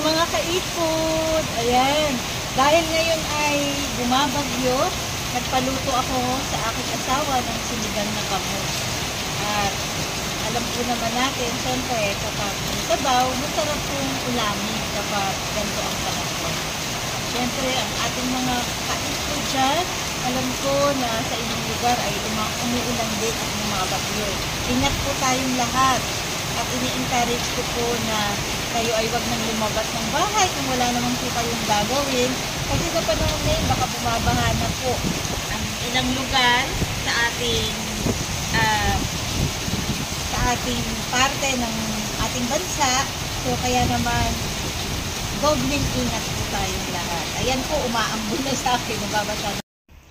mga kaipod! Ayan, dahil ngayon ay bumabagyo, nagpaluto ako sa aking asawa ng sinigang na bangus. At alam po naman natin, siyempre, kapag sabaw, masarap pong ulamin kapag ganito ang panahon. Siyempre, ang ating mga kaipod dyan, alam ko na sa inyong lugar ay umuulan din at bumabagyo. Ingat po tayong lahat. At ini-encourage ko po na kayo ay wag nang lumabas ng bahay kung wala naman po kayong gagawin. Kasi sa panahon ngayon, baka bumabaha na po ang ilang lugar sa ating parte ng ating bansa. So kaya naman, dobling ingat po tayong lahat. Ayan po, umaambon na sa akin. Nababasa na.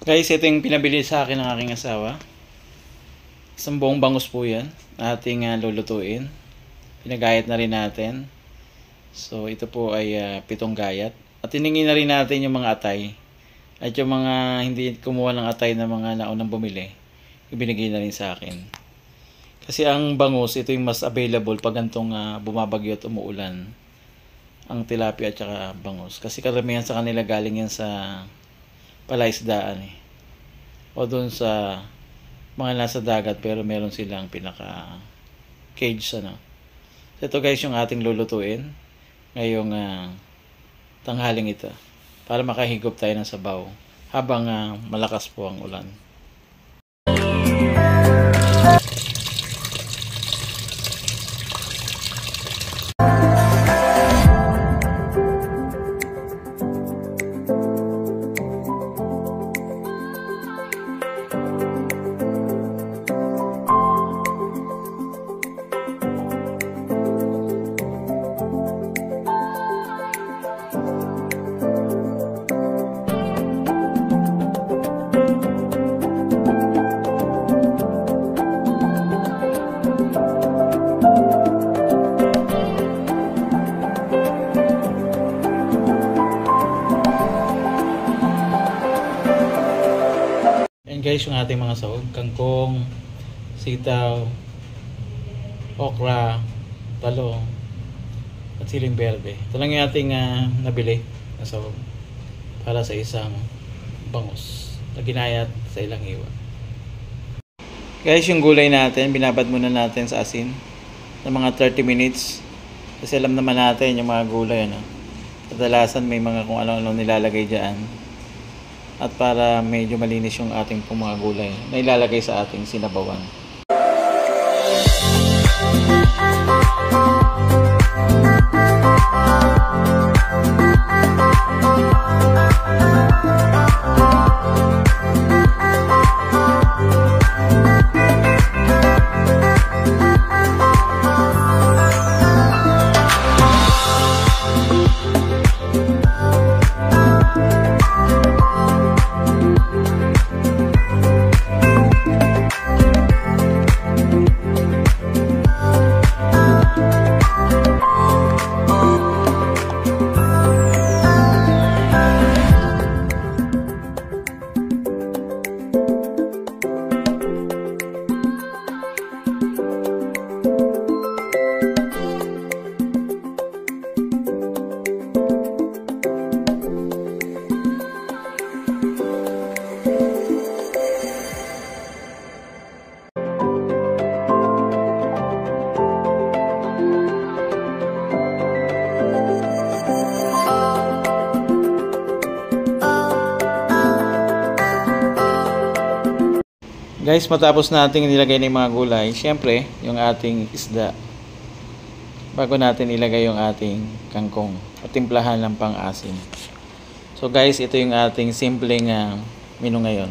Guys, ito yung pinabili sa akin ng aking asawa. Isang buong bangus po yan. Ating lulutuin. Pinagayat na rin natin. So ito po ay 7 gayat. At tiningin na rin natin yung mga atay. At yung mga hindi kumuha ng atay na mga naunang bumili, ibinigay na rin sa akin. Kasi ang bangus, ito yung mas available pag gantong bumabagyo at umuulan. Ang tilapia at saka bangus. Kasi karamihan sa kanila galing yan sa palaisdaan eh. O doon sa mga nasa dagat pero meron silang pinaka cage ano. So ito guys yung ating lulutuin ngayong tanghaling ito para makahigop tayo ng sabaw habang malakas po ang ulan. Guys, yung ating mga sahog, kangkong, sitaw, okra, talong, at siling berde. Ito lang yung ating nabili na sahog para sa isang bangus na ginayat sa ilang hiwa. Guys, yung gulay natin, binabad muna natin sa asin ng mga 30 minutes kasi alam naman natin yung mga gulay ano? Kadalasan may mga kung ano-ano nilalagay dyan. At para medyo malinis yung ating mga gulay na ilalagay sa ating sinabawan. Guys, matapos nating nilagay ng mga gulay, syempre, yung ating isda. Bago natin ilagay yung ating kangkong at timplahan ng pang-asim. So guys, ito yung ating simpleng menu ngayon.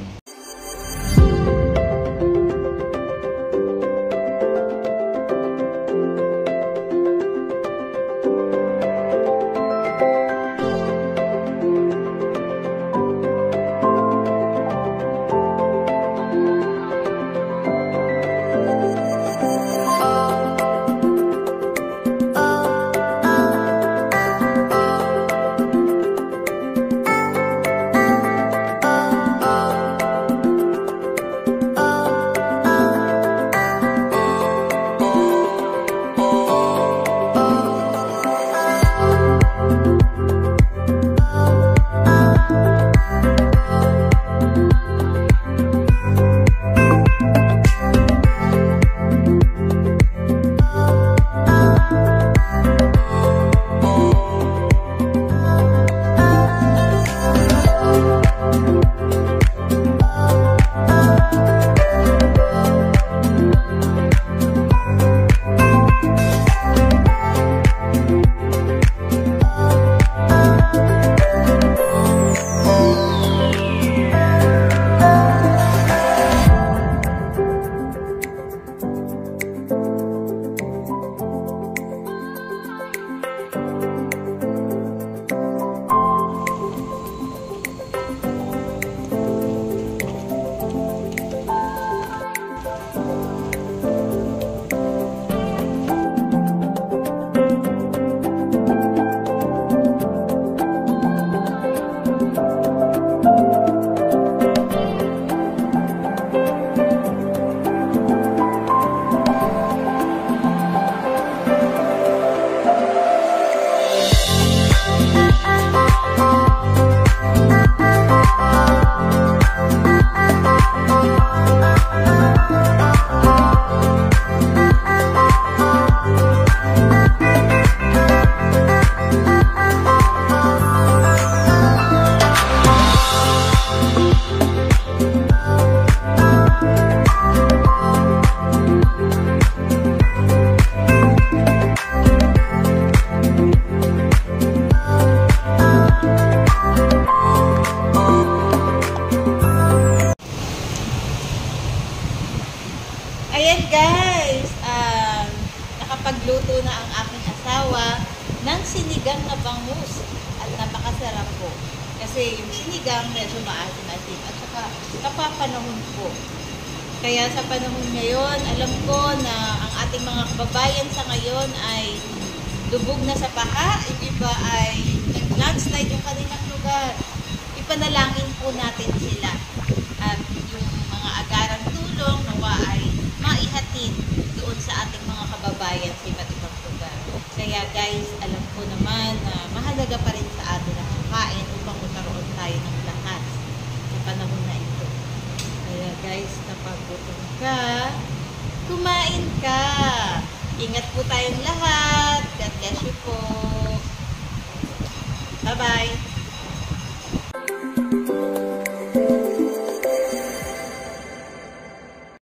sinigang na bangus. At napakasarap po. Kasi yung sinigang medyo maasim-asim at saka napapanahon po. Kaya sa panahon ngayon, alam ko na ang ating mga kababayan sa ngayon ay lubog na sa baha, yung iba ay nag-landslide yung kanilang lugar. Ipanalangin po natin sila. At yung mga agarang tulong nawa ay maihatid doon sa ating mga kababayan sa iba't ibang lugar. Kaya guys, alam ko naman na mahalaga pa rin sa atin ang kain upang magkaroon tayo ng lakas sa panahon na ito. Kaya guys, kapag gutom ka, kumain ka. Ingat po tayong lahat. God bless you po. Bye-bye.